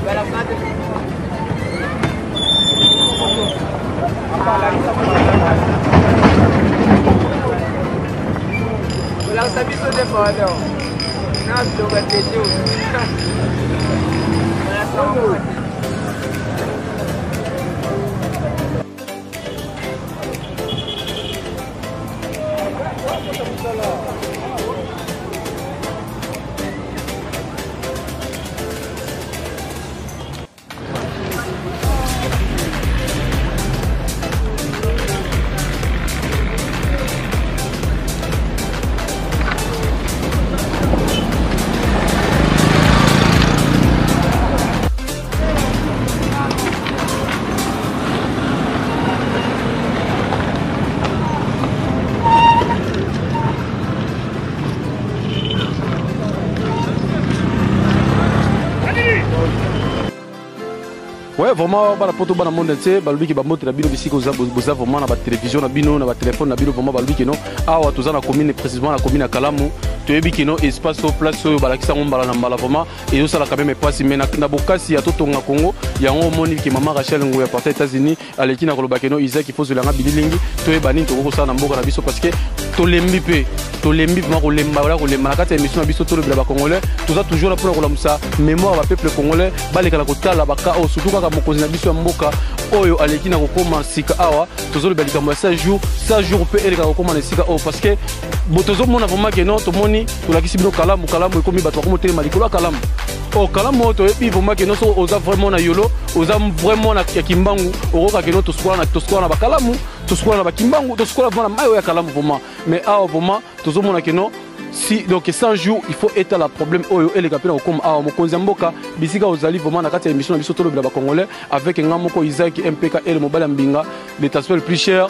Lang sabi ko de photo. Nas do ka tejo. Wala sa mo. Ouais, vraiment, la poto bana monde entier, balubi ki ba moto na bino bisiko za vraiment na ba télévision na bino na ba téléphone na bino vraiment balubi ki no awa toza na commune précisément la commune à Kalamu to yebi ki no espace au place oyo balakisa ngombala na mbala vraiment et yo sala quand même passe mais na bokasi ya totonga Congo ya ngo moni ki mama Rachel Ngoya parti États-Unis aleki na koloba keno Isaac il faut zelanga bililingi to yeba nini to ko sala na mboka na biso parce que to lembi vraiment ko lemba wala ko lemba na kati émission na biso to le ba congolais toza toujours là pour kolamusa mémoire ba peuple congolais balekala ko tala baka o surtout ka mokozi na biso ya mboka oyo aleki na kokoma sika awa tozolo balika mo 5 jours pe eleka kokoma na sika o parce que botozo mona vraiment que non to moni to lakisi bino Kalamu ekomi bato ko motele malikolo Kalamu o Kalamu to epi vraiment que non so oza vraiment na yolo oza vraiment na kimbangu okoka que non to sikola na ba Kalamu to sikola na ba kimbangu to sikola vraiment na mayo ya Kalamu vraiment mais awa vraiment tozo mona que non si donc 100 jours il faut état la problème oyo et les capitaines comme a mokonzi mboka bisika ozali vraiment na kati ya émission na biso to le ba congolais avec ngamoko Isaac MPK et le mobile mbinga les transports plus cher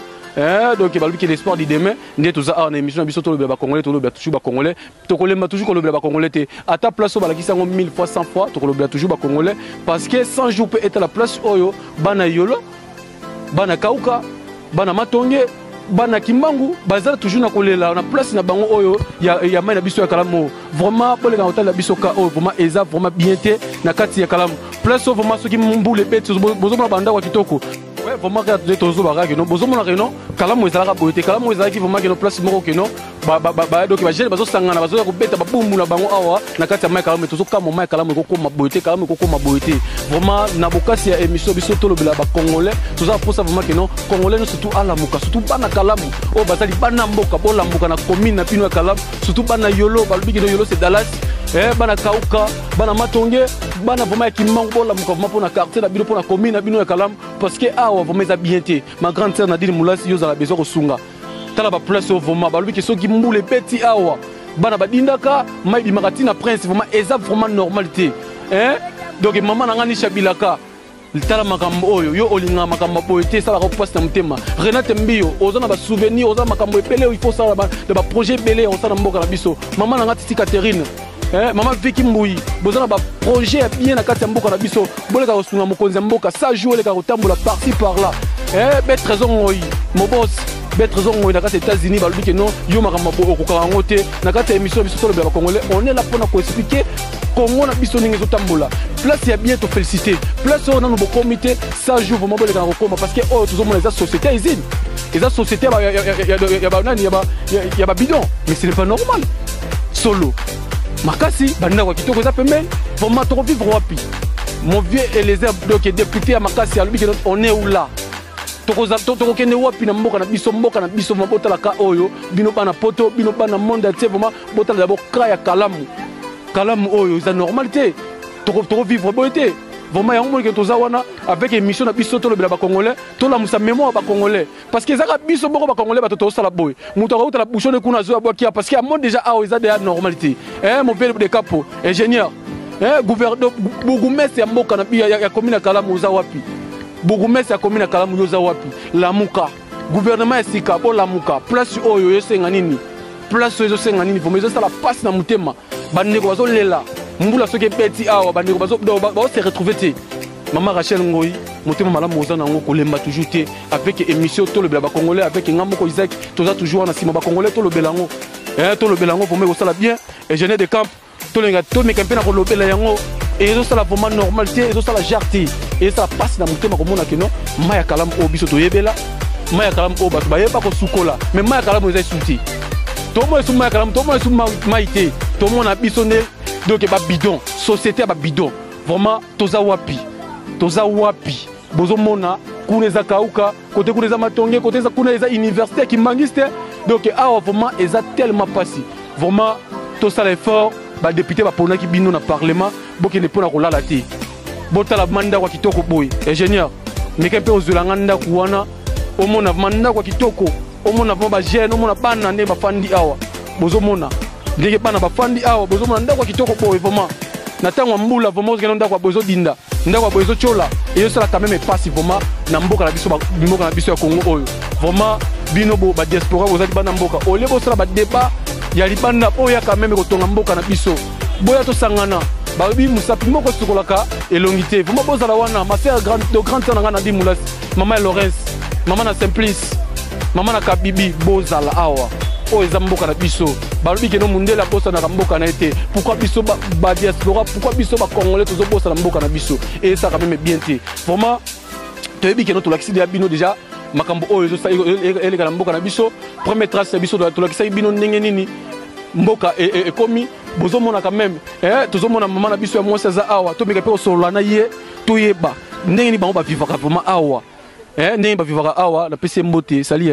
donc balubi ki l'espoir di demain ndé toza a na émission na biso to le ba congolais to le ba toujours ba congolais to kolemba toujours ko le ba congolais te à ta place ba la kisango 1000 fois 100 fois to ko le ba toujours ba congolais parce que 100 jours peut être la place oyo bana yolo bana kauka bana matonge bana kimbangu bazala toujours na kolela na place na bango oyo ya mai na biso ya Kalamu vraiment boleka hotel na biso ka oyo vraiment eza vraiment bien te na kati ya Kalamu place vraiment soki mbule bete bozomona banda kwa kitoko ouais vraiment ka tozo baka que non bozomona que non Kalamu ezalaka boyete Kalamu ezalaki vraiment que no place moko que non donc ba jeune bazo sangana bazo ko beta ba bumbu na bango awa na kati ya mai Kalamu tozo kama mai Kalamu ko koma boyete Kalamu ko koma boyete vraiment na bokasi ya émission biso to lobela ba congolais toza pour ça vraiment que non congolais no surtout ala muka surtout bana Kalamu o bazali bana mboka bola mboka na commune na pino ya Kalamu surtout bana yolo balubi que yolo c'est Dallas bana kauka bana matonge bana vraiment kimbangu bola mboka vraiment pour na quartier na bino pour na commune na bino ya Kalamu parce que awa vraiment za bien te ma grande sœur Nadine Moulasi yo za la besoin ko sunga tala ba place au vraiment balubi que soki mbule petit awa bana badindaka mai bimakati na prince vraiment eza vraiment normalité donc maman na ngani shabilaka tala makambo oyo yo olinga makambo boyete sala ko passe na mutema Renate Mbio ozana ba souvenir ozana makambo epele il faut sala ba projet belé on sala mboka na biso maman na ngati Catherine maman Vicky Mbouyi bozana ba projet bien na kati ya mboka na biso boleka kosunga mokonzi mboka sa jour leka kotambola par-ci par-là be trésor ngoyi mo boss be trésor ngoyi na kati États-Unis balubi que non yo makambo okokaka ngote na kati ya émission biso tolo ba congolais on est là pour na ko expliquer Congo na biso ningi zotambola place ya bien to féliciter place on a no comité ça joue vraiment boleka kokoma parce que oh tout le monde les sociétés izine les sociétés ya ba nani ya ba bidon mais ce n'est pas normal solo makasi banda kwa kitoko za pembeni vraiment to vivre wapi mon vieux Eliezer donc député à makasi alubi que on est où là toko kende wapi na mboka na biso mabotala ka oyo bino bana poto bino bana monde entier vraiment botala d'abord kaya Kalamu oyo c'est normalité toko vivre boyete vraiment yango que toza wana avec émission na biso to le ba congolais to la musa mémoire ba congolais parce que zaka biso boko ba congolais ba to sala boy muto ka utala bouchon kuna zo abokia parce que monde déjà a oza de normalité mon père de capo ingénieur gouverneur bourgmestre ya mboka na ya commune Kalamu oza wapi bourgmestre ya commune Kalamu oza wapi lamuka gouvernement ya sika bo lamuka place oyo yosenga nini place oyo yosenga nini vraiment ça la passe na mutema bandeko bazolela mbula soki peti awa bandeko bazo se retrouver te maman Rachel Ngoyi motema malamu oza nango kolemba toujours te avec émission to le ba congolais avec ngamoko Isaac toza toujours na sima ba congolais to le belango to le belango pour me ko sala bien et jeune de camp to lenga to me campagne ko lobela yango et ça la vraiment normalité et ça la jarté et ça passe dans mutema komona keno maya kalamu o biso to yebela maya kalamu o bato bayeba ko sukola mais maya kalamu eza suti to mo su maya kalamu to mo su maite to mo na biso ne donc ba bidon société ba bidon vraiment toza wapi bozo mona kuna eza kauka côté kuna eza matonge côté eza kuna eza université qui mangiste donc awa vraiment eza tellement passé vraiment tout ça l'effort ba député ba pona ki bino na parlement boke ne pona ko lala te botala manda kwa kitoko boy ingénieur mais kepe ozulanga nda kuwana omona manda kwa kitoko omona ba jeune omona bana nde ba fandi awa bozo mona ndenge bana ba fandi awa bozo mona nda kwa kitoko boy vraiment na tango mbula vraiment ozokenda nda kwa bozo dinda nda kwa bozo chola et ça quand même passe vraiment na mboka na biso ya Congo oyo vraiment bino bo ba diaspora bozali bana mboka ole bo sala ba débat ya libanda oya quand même ko tonga mboka na biso boya to sangana ba bi musapi moko sukolaka elongité vraiment bozala wana ma sœur grande sœur na di mulas maman Laurence maman na Simplice maman na Kabibi bozala awa o eza mboka na biso balobi ke no mundela bosa na mboka na été pourquoi biso ba diaspora pourquoi biso ba congolais tozo bosa na mboka na biso et ça quand même bien té vraiment toyebi ke no to l'accident ya bino déjà makambo oyo zo sa eleka na mboka na biso première trace ya biso to lakisa bino ndenge nini mboka e komi bozo mona quand même tozo mona mama na biso ya mwasa za awa to meka pe solo na ye to yeba ndenge ni bango ba vivaka vraiment awa ndenge ba vivaka awa na pese mbote sali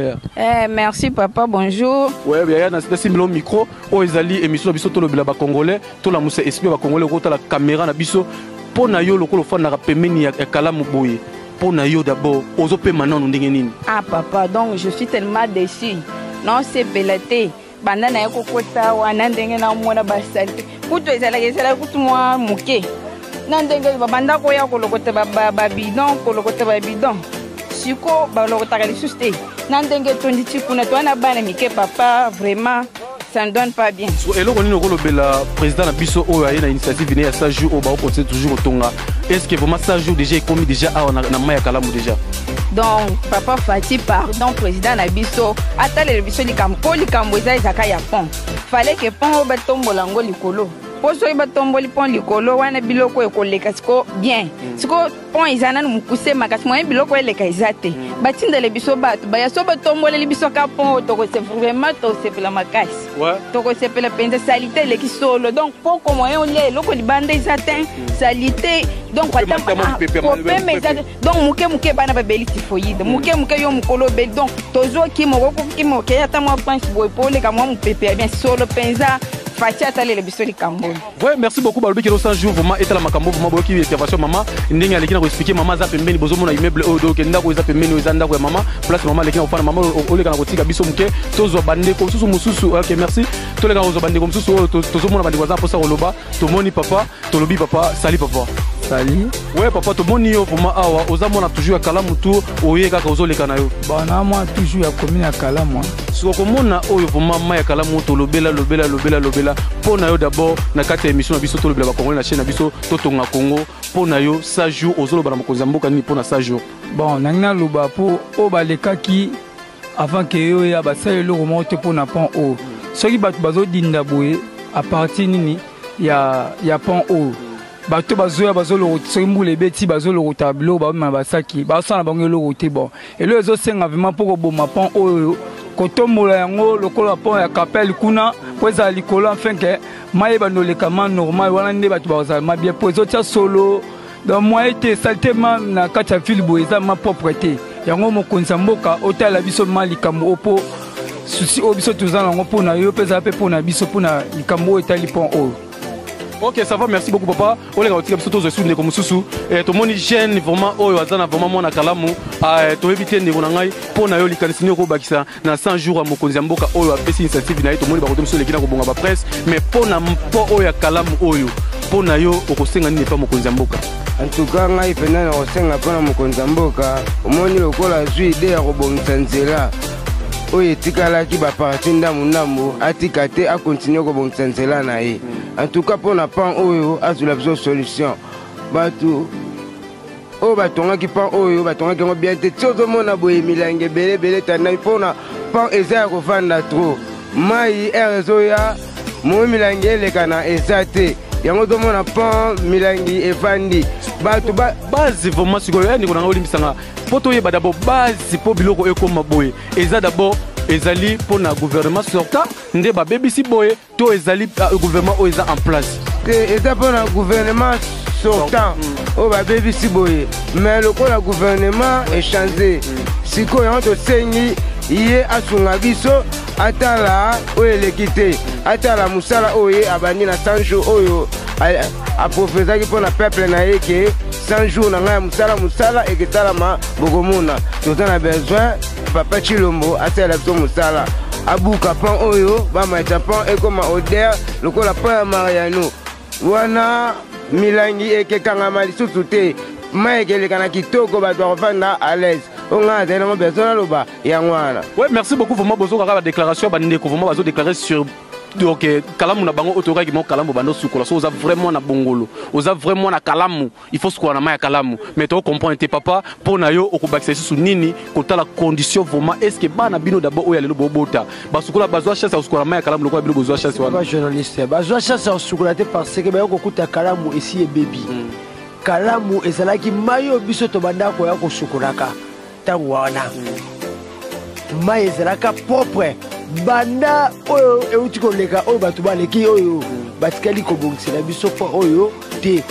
merci papa bonjour ouais bien na similo micro o ezali émission biso to lobela ba congolais to la musa esprit ba congolais ko ta la caméra na biso pona yo lokolo fana ka pemeni ya kalamu boye pona yo d'abord ozope manano ndenge nini ah papa donc je suis tellement déçu non c'est belaté bandana yako kota wana ndenge na mona basalite kuto ezala kutu mwa muke na ndenge babanda ko ya kolokota ba bidon kolokota ba bidon siko ba lokota ka lisuste na ndenge tondi tikuna to na bana mike papa vraiment ça ne donne pas bien et là on est au la président na biso oyo a une initiative venir à ça jour au ba continuer toujours tonga est-ce que vraiment ça jour déjà commis déjà na maya kalamu déjà donc papa Fati pardon président na biso atale le biso likambo eza ezaka ya pont fallait que pont ba tombola ngo likolo poso ba tomboli pont likolo wana biloko ekoleka siko bien siko pont ezana mukuse makasi moyen biloko eleka ezate batindele biso bato ba yaso ba tombole biso ka pont to ko c'est vraiment to c'est pela makasi to ko c'est pela penza salité le kisolo donc pont comme moyen le loko libanda ezate salité donc donc muke bana ba beli tifoide muke yo mukolo be donc tozo ki moko ya ta mo pense boy pole ka mo mupepe bien solo penza ouais merci beaucoup balobi kilo 100 jours vraiment etala makambo vraiment boki intervention maman ndenge alekina ko expliquer maman za pembeni bozo mona immeuble odo ke ndako eza pembeni eza ndako ya maman place maman alekina ofana maman oleka na kotika biso muke tozo bande ko mususu OK merci toleka ozo bande ko mususu tozo mona bande ko za posa koloba tomoni papa tolobi papa sali papa sali ouais papa tomoni yo vraiment awa oza mona toujours ya kalamu tu oye kaka ozo leka na yo bana moi toujours ya commune ya kalamu so komona oyo vraiment maya kalamu to lobela pona yo d'abord na kati ya émission na biso to lobela ba congolais na chaîne na biso to tonga Congo pona yo ça jour ozoloba na mokonzi mboka nini pona ça jour bon nangina loba po o balekaki avant que yo ya basale lo remonte pona pont o soki bato bazodinda boye à partir nini ya pont o bato bazoya bazolo soki mbula ebeti bazolo tableau ba ma basaki basana bango lo roté bon et le ezo senga vraiment pour boma pont o kotombola yango lokola pont ya kapelle kuna po ezala likolo enfin ke mayeba nolekama normal wana nde bato bazala bien po ezotia solo donc moyen te saltema na kati ya ville boye eza ma propre te yango mokonzi ya mboka otala biso ma likambo opo susi oyo biso toza nango mpona yo mpe ezala mpe mpona biso mpona likambo oyo etali pont oyo. Ok, ça va, merci beaucoup papa. Olenga otika biso tozo sou ndeko mususu. To moni jeune vraiment oyo azana vraiment mona kalamu. To éviter ndeko na ngai pona yo likanisini ko bakisa na 100 jours à mokonzi ya mboka oyo apesi initiative na ye to moni ba koto biso lekina ko bonga ba presse mais pona mpo oyo ya kalamu oyo pona yo okosenga nini pa mokonzi ya mboka. En tout cas ngai pena na kosenga pona mokonzi ya mboka omoni lokola zwi idée ya kobongisa nzela oyo etikalaki baparti ndambu atika te akontinue kobongisa nzela na ye. En tout cas pour na pan oyo azula biso solution bato oyo batongaki pan oyo batongaki yango bien te ti ozomona boye milangi ebele tandai mpona pan eza ya kovanda trop mai ere ezoya moi milangi eleka na eza te yango tomona pont milangi efandi bato base vraiment sikoyo ndeko nanga olimbisanga po toyeba d'abord base po biloko ekoma boye eza d'abord ezali pona gouvernement sortant nde babebisi boye to ezali gouvernement o eza en place eza pona gouvernement sortant o babebisi boye mais lokola gouvernement échangé sikoyo yango tosengi ye asunga biso atala oyo eleki te atala mosala oyo ye abandi na 100 jours oyo aprofesaki mpo na peuple na ye ke 100 jours na ngai ya mosala eketalama bokomona toza na besoin papa Chilombo asalela biso mosala abuka pont oyo bamaita pont ekoma oder lokola pont ya Mariano wana milangi ekekangama lisusu te mai ekeleka na kitoko bato bakofanda à l'aise. Oui, merci beaucoup. Vraiment, besoin de la déclaration. Vraiment, déclarer sur donc kalamu na bango otoka ki mo kalamu bando sukola so oza vraiment na bongolo oza vraiment na kalamu il faut sukola na ma ya kalamu mais to comprendre te papa pour na yo okobakisa su nini kota la condition vraiment est ce que bana bino d'abord oya lelo bobota ba sukola bazwa chasse sukola ma ya kalamu lokola bino bazwa chasse wana ba journaliste bazwa chasse sukola te parce que ba yo kokuta kalamu ici et baby kalamu ezalaki mayo biso to banda ko ya ko sukolaka tango wana mai ezalaka propre banda oyo euti koleka oyo bato baleki oyo batikali kobongisela biso mpo oyo te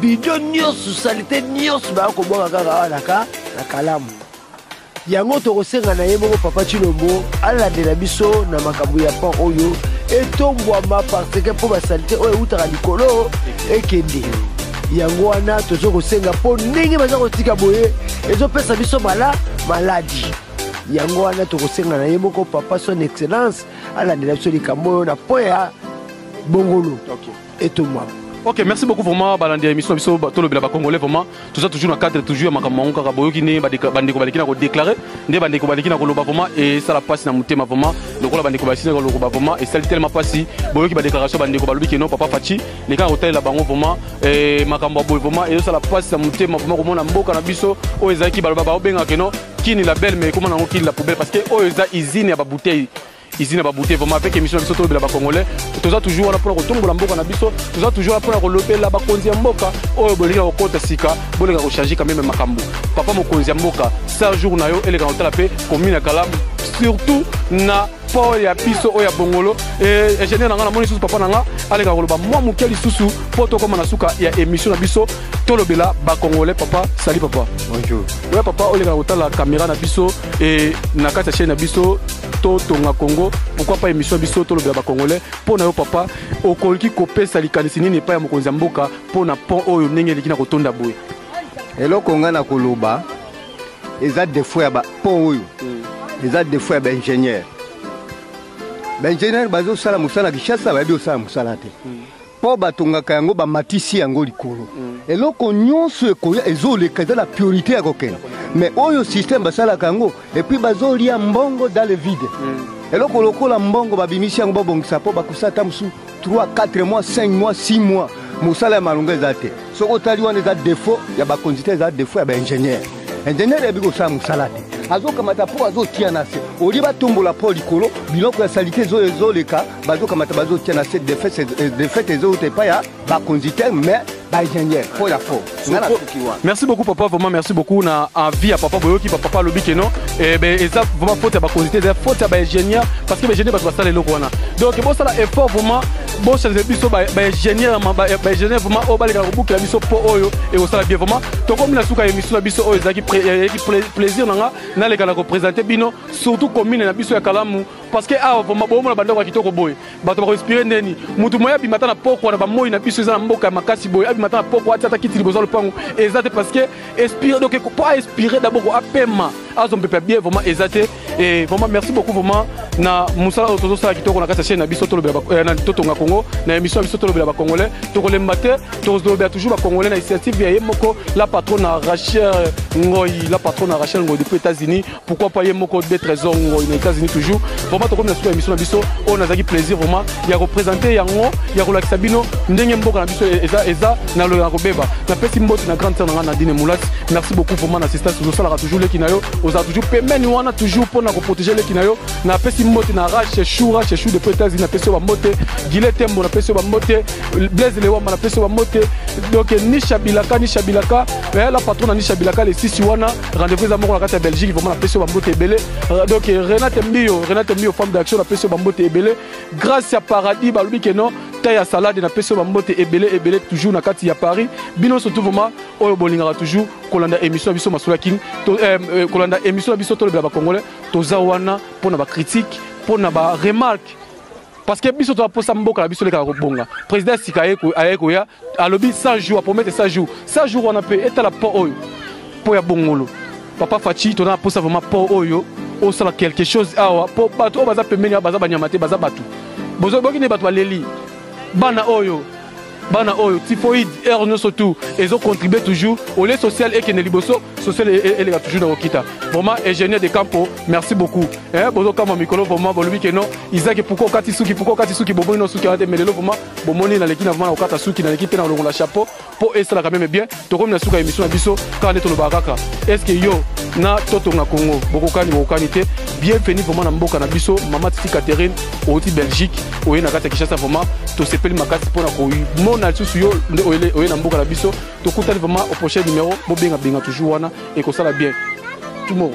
bido nyonso salite nyonso bakobwaka kaka wanaka na kalamu yango tokosenga na ye moko papa Chilombo alandela biso na makambo ya mpo oyo etombwama parce que mpo basalite oyo eutaka likolo ekende yango wana tozokosenga mpo ndenge baza kotika boye ezopesa biso maladi yango wana tokosenga na ye moko papa son excellence alandela biso likambo oyo na po ya bongolo etomwama. Ok, merci beaucoup vraiment balandi émission biso tolo bila ba congolais vraiment tout ça toujours dans cadre toujours makambo kaka boyoki ne bandeko baliki na ko déclarer nde bandeko baliki na ko loba vraiment et ça la passe na mutema vraiment lokola bandeko baliki na ko loba vraiment et ça tellement passe boyoki ba déclaration bandeko balobi ke non papa Fachi les gars hôtel la bango vraiment et makambo boy vraiment et ça la passe na mutema vraiment komona mboka na biso o ezaki baloba ba obenga ke non kini la belle mais comment na kini la poubelle parce que o eza usine ya ba bouteille usine ba bouteille vraiment avec émission biso tolo bila ba congolais toza toujours là pour kotombola mboka na biso toza toujours là pour kolopela ba konzi ya mboka oyo bolika kokota sika bolika ko changer quand même makambo papa mokonzi ya mboka sa jour na yo eleka hotela pe commune ya Kalamu surtout na Paul ya biso oya bongolo et ingénieur nanga na moni susu papa nanga aleka koloba moi mukeli susu poto comme na suka ya émission na biso tolo bila ba congolais papa salut papa bonjour ouais papa oleka hotela caméra na biso et na kata chaîne na biso Tonga Congo, pourquoi pas émission biso to le ba congolais pour na yo papa okoliki kopesa likanisi nini pa ya mokonzi mboka pour na pont oyo ndenge likina kotonda boye eloko nga na koloba eza défaut ya ba pont oyo eza défaut ya ba ingénieur bazo sala musala kishasa ba bio sala musala te po batongaka yango ba matisi yango likolo eloko nyonso ekoya ezoleka eza la priorité ya kokena mais oyo système basala kango et puis bazolia mbongo dans le vide eloko lokola mbongo babimisi yango babongisa po bakusata musu 3 4 mois 5 mois 6 mois musala ya malunga eza te soko otali wana eza défaut ya bakonzite eza défaut ya baingénieur ingénieur ebiko sala musala te azokamata po azotia na se oli batombola po likolo biloko ya salite ezoleka bazokamata bazotia na se défaite ezote pa ya bakonzite mais ingénieur pour la faux. Merci beaucoup papa, vraiment merci beaucoup na envie à papa boyoki papa lobi que non et ben ça vraiment faute à ba quantité de faute à ba ingénieur parce que ba ingénieur ba ça le wana. Donc bon ça la effort vraiment bon ça les biso ba ingénieur ba ingénieur vraiment au ba les boucle la biso po oyo et au ça bien vraiment to comme la souka émission la biso oyo zaki plaisir nanga na les kana ko présenter bino surtout commune na biso ya Kalamu parce que ah vraiment bon na bando kwa kitoko boy bato ba inspirer ndeni mutu moya bimata na poko na ba moyi na biso za mboka makasi boy maintenant pourquoi atata kiti liboso le pango exact parce que inspirer donc pour inspirer d'abord à paiement azon peut bien vraiment exact et vraiment merci beaucoup vraiment na musala otozo sala kitoko na kasa chaîne na biso tolo na totonga Congo na émission biso tolo ba congolais to ko lembate to zo toujours ba congolais na initiative ya yemoko la patronne Rachel Ngoyi la patronne Rachel Ngoyi depuis États-Unis pourquoi pas yemoko de trésor Ngoyi na États-Unis toujours vraiment to comme na sur émission na biso on a zaki plaisir vraiment ya représenter yango ya ko lakisa bino ndenge mboka na biso eza na le robeba na pesi mbote na grande sœur na Nadine Moulas merci beaucoup vraiment l'assistance nous sala toujours le kinayo oza toujours pembeni wana toujours mpona koprotéger leki na yo napesi mbote na rache chou depuis États-Unis napesi yo bambote Gile Tembo napesi yo bambote Blaise Lewamba napesi yo bambote donc Nisha Bilaka la patron na Nisha Bilaka les 6 wana rendez-vous eza moko na kati ya Belgique vraiment napesi yo bambote ebele donc Renate Mbio femme d'action napesi yo bambote ebele grâce ya Paradis balobi ke non ya salade na pesi yo bambote ebele toujours na kati ya Paris bino surtout vraiment oyo bolingaka toujours kolanda émission biso Masula King kolanda émission biso tolobela ba congolais toza wana pona ba critique pona ba remarque parce que biso to posa mboka la biso leka kobonga président Sikaeko ayeko ya alobi 100 jours promettre 100 jours wana pe etala po oyo po ya bongolo papa Fachi to na posa vraiment po oyo o sala quelque chose awa po bato baza pembeni baza banyamate baza bato bozo boki ne bato baleli bana oyo typhoïde air nyonso tout ezo contribuer toujours au lait social et kene liboso social et toujours dans okita vraiment ingénieur de campo merci beaucoup bozo kama mikolo vraiment bolobi ke non izaki pourquoi kati suki bobo no suki ate melelo vraiment bomoni na leki na vraiment okata suki na leki pe na longola chapeau po esala quand même bien to comme na suka émission na biso quand neto lobaka kaka est-ce que yo na toto na Congo bokokani te bienvenue vraiment na mboka na biso mama Titi Catherine oti Belgique oye na kata Kinshasa vraiment to sepeli makasi pona ko mona susu yo oye na mboka na biso to kutani vraiment au prochain numéro bo benga toujours wana et ko sala bien tout le monde